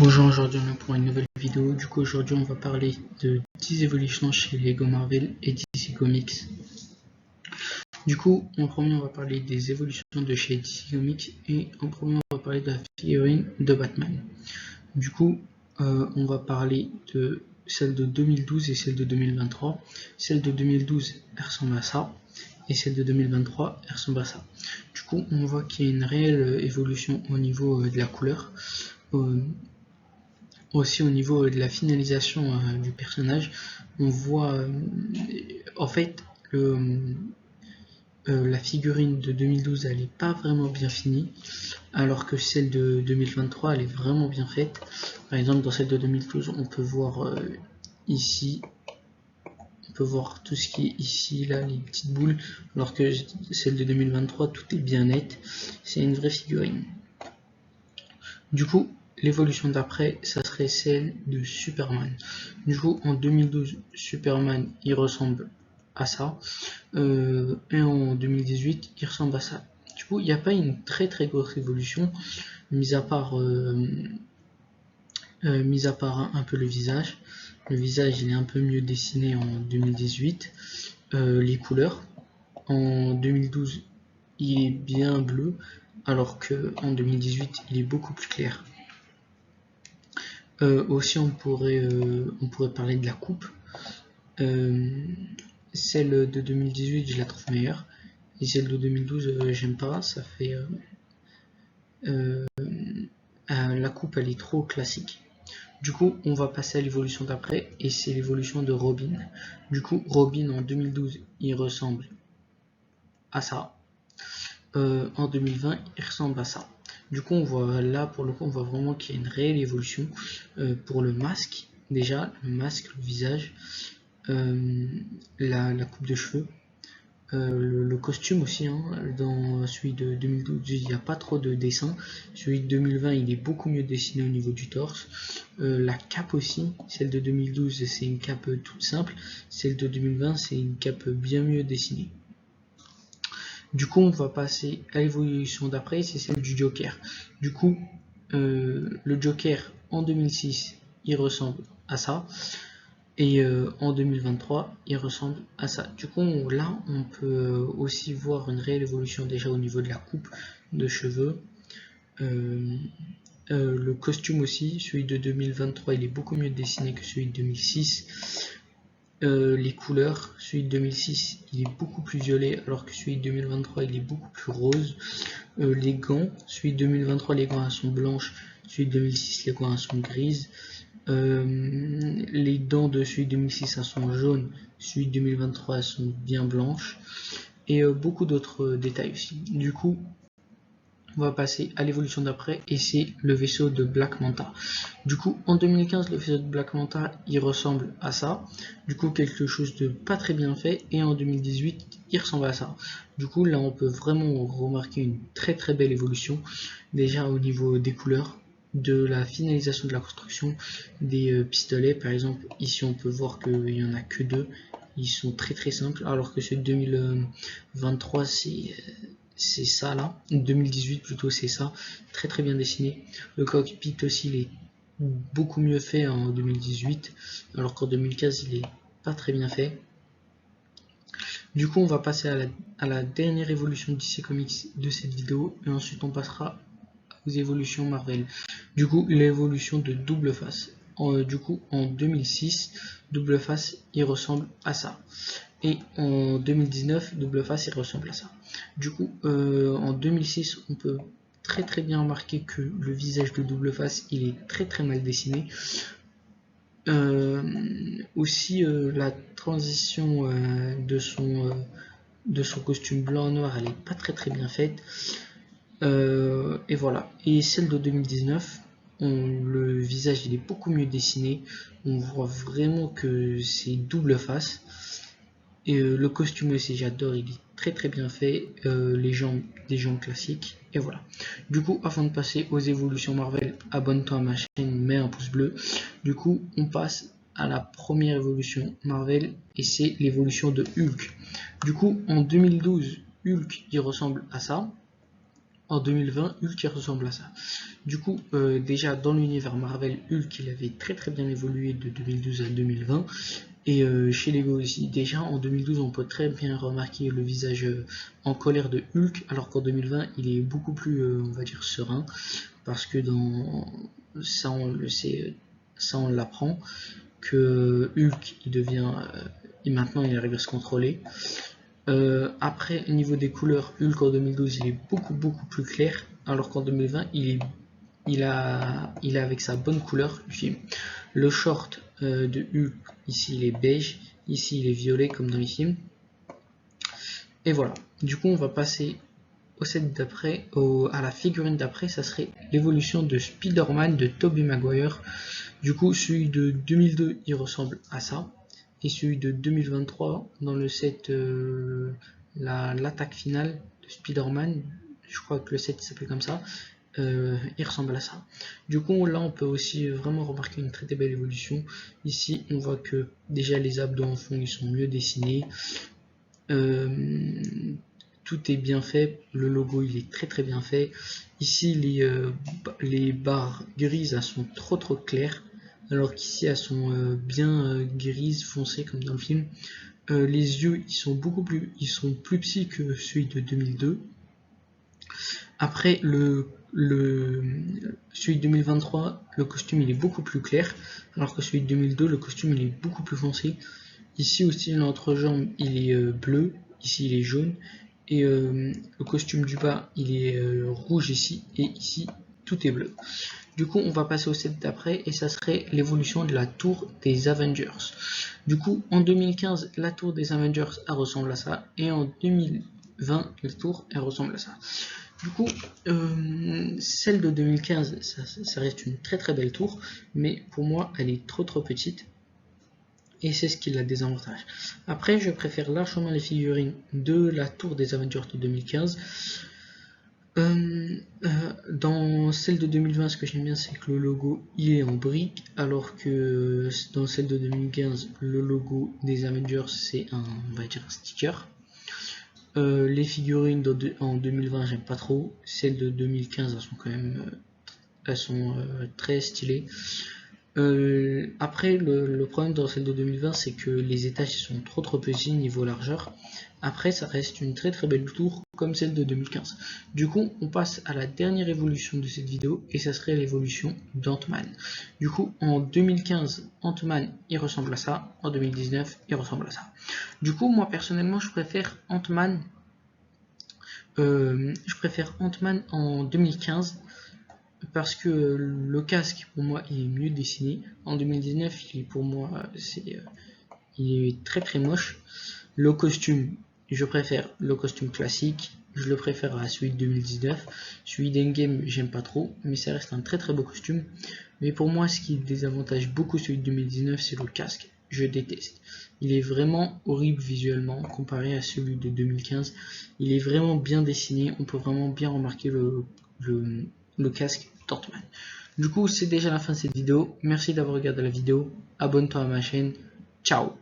Bonjour, aujourd'hui on est pour une nouvelle vidéo. Du coup aujourd'hui on va parler de 10 évolutions chez Lego Marvel et DC Comics. Du coup en premier on va parler des évolutions de chez DC Comics et en premier on va parler de la figurine de Batman. Du coup on va parler de celle de 2012 et celle de 2023. Celle de 2012 elle ressemble à ça et celle de 2023 elle ressemble à ça. Du coup on voit qu'il y a une réelle évolution au niveau de la couleur. Aussi au niveau de la finalisation du personnage, on voit en fait la figurine de 2012 elle est pas vraiment bien finie, alors que celle de 2023 elle est vraiment bien faite. Par exemple dans celle de 2012 on peut voir ici, on peut voir tout ce qui est ici, là, les petites boules, alors que celle de 2023 tout est bien net, c'est une vraie figurine. Du coup, l'évolution d'après, ça serait celle de Superman. Du coup, en 2012, Superman, il ressemble à ça. Et en 2018, il ressemble à ça. Du coup, il n'y a pas une très grosse évolution, mis à part un peu le visage. Le visage, il est un peu mieux dessiné en 2018. Les couleurs, en 2012, il est bien bleu, alors qu'en 2018, il est beaucoup plus clair. Aussi on pourrait parler de la coupe. Celle de 2018 je la trouve meilleure et celle de 2012 j'aime pas, ça fait la coupe elle est trop classique. Du coup on va passer à l'évolution d'après et c'est l'évolution de Robin. Du coup Robin en 2012 il ressemble à ça, en 2020 il ressemble à ça. Du coup on voit là, pour le coup on voit vraiment qu'il y a une réelle évolution. Pour le masque, déjà le masque, le visage, la coupe de cheveux, le costume aussi, hein. Dans celui de 2012 il n'y a pas trop de dessin, celui de 2020 il est beaucoup mieux dessiné au niveau du torse. La cape aussi, celle de 2012 c'est une cape toute simple, celle de 2020 c'est une cape bien mieux dessinée. Du coup on va passer à l'évolution d'après, c'est celle du Joker. Du coup le Joker en 2006 il ressemble à ça, et en 2023 il ressemble à ça. Du coup là on peut aussi voir une réelle évolution déjà au niveau de la coupe de cheveux. Le costume aussi, celui de 2023 il est beaucoup mieux dessiné que celui de 2006. Les couleurs, celui de 2006 il est beaucoup plus violet, alors que celui de 2023 il est beaucoup plus rose. Les gants, celui de 2023 les gants sont blanches, celui de 2006 les gants sont grises. Les dents de celui de 2006 sont jaunes, celui de 2023 sont bien blanches, et beaucoup d'autres détails aussi. Du coup on va passer à l'évolution d'après et c'est le vaisseau de Black Manta. Du coup en 2015 le vaisseau de Black Manta il ressemble à ça, du coup quelque chose de pas très bien fait, et en 2018 il ressemble à ça. Du coup là on peut vraiment remarquer une très belle évolution, déjà au niveau des couleurs, de la finalisation de la construction, des pistolets. Par exemple ici on peut voir qu'il n'y en a que deux, ils sont très simples, alors que celui de 2023 c'est ça là, 2018 plutôt, c'est ça, très bien dessiné. Le cockpit aussi il est beaucoup mieux fait en 2018, alors qu'en 2015 il est pas très bien fait. Du coup on va passer à la dernière évolution de DC Comics de cette vidéo, et ensuite on passera aux évolutions Marvel. Du coup l'évolution de Double Face. Du coup en 2006 Double Face il ressemble à ça, et en 2019 Double Face il ressemble à ça. Du coup en 2006 on peut très bien remarquer que le visage de Double Face il est très mal dessiné. Aussi la transition de son costume blanc noir elle est pas très bien faite. Et voilà. Et celle de 2019, le visage il est beaucoup mieux dessiné, on voit vraiment que c'est Double Face. Et le costume aussi j'adore, il est très bien fait. Les jambes, des jambes classiques, et voilà. Du coup avant de passer aux évolutions Marvel, abonne-toi à ma chaîne, mets un pouce bleu. Du coup on passe à la première évolution Marvel, et c'est l'évolution de Hulk. Du coup en 2012 Hulk il ressemble à ça, en 2020, Hulk il ressemble à ça. Du coup, déjà dans l'univers Marvel, Hulk il avait très bien évolué de 2012 à 2020. Et chez Lego aussi, déjà en 2012 on peut très bien remarquer le visage en colère de Hulk, alors qu'en 2020 il est beaucoup plus, on va dire, serein, parce que dans ça on le sait, ça on l'apprend, que Hulk il devient, et maintenant il arrive à se contrôler. Après, au niveau des couleurs, Hulk en 2012 il est beaucoup plus clair, alors qu'en 2020 il a avec sa bonne couleur du film. Le short de Hulk, ici il est beige, ici il est violet comme dans les films. Et voilà. Du coup, on va passer au set d'après, à la figurine d'après, ça serait l'évolution de Spider-Man de Tobey Maguire. Du coup, celui de 2002, il ressemble à ça. Et celui de 2023, dans le set l'attaque finale de Spider-Man, je crois que le set s'appelle comme ça, il ressemble à ça. Du coup, là, on peut aussi vraiment remarquer une très belle évolution. Ici, on voit que déjà les abdos en fond, ils sont mieux dessinés. Tout est bien fait, le logo il est très bien fait. Ici les barres grises elles sont trop claires, alors qu'ici elles sont bien grises foncées comme dans le film. Les yeux ils sont plus petits que celui de 2002. Après celui de 2023, le costume il est beaucoup plus clair, alors que celui de 2002 le costume il est beaucoup plus foncé. Ici aussi l'entrejambe il est bleu, ici il est jaune, et le costume du bas il est rouge ici, et ici tout est bleu. Du coup on va passer au set d'après, et ça serait l'évolution de la tour des Avengers. Du coup en 2015 la tour des Avengers elle ressemble à ça, et en 2020 la tour elle ressemble à ça. Du coup, celle de 2015, ça reste une très belle tour, mais pour moi, elle est trop petite, et c'est ce qui la désavantage. Après, je préfère largement les figurines de la tour des Avengers de 2015. Dans celle de 2020, ce que j'aime bien, c'est que le logo il est en brique, alors que dans celle de 2015, le logo des Avengers c'est on va dire un sticker. Les figurines en 2020 j'aime pas trop, celles de 2015 elles sont quand même très stylées. Après le problème dans celle de 2020 c'est que les étages sont trop petits niveau largeur. Après ça reste une très belle tour comme celle de 2015. Du coup on passe à la dernière évolution de cette vidéo, et ça serait l'évolution d'Ant-Man. Du coup en 2015 Ant-Man il ressemble à ça, en 2019 il ressemble à ça. Du coup moi personnellement je préfère Ant-Man en 2015, parce que le casque pour moi il est mieux dessiné. En 2019 pour moi il est très moche. Le costume, je préfère le costume classique, je le préfère à celui de 2019. Celui d'Endgame j'aime pas trop, mais ça reste un très beau costume. Mais pour moi ce qui désavantage beaucoup celui de 2019 c'est le casque, je déteste. Il est vraiment horrible visuellement comparé à celui de 2015. Il est vraiment bien dessiné, on peut vraiment bien remarquer le casque d'Ant-Man. Du coup c'est déjà la fin de cette vidéo, merci d'avoir regardé la vidéo, abonne-toi à ma chaîne, ciao.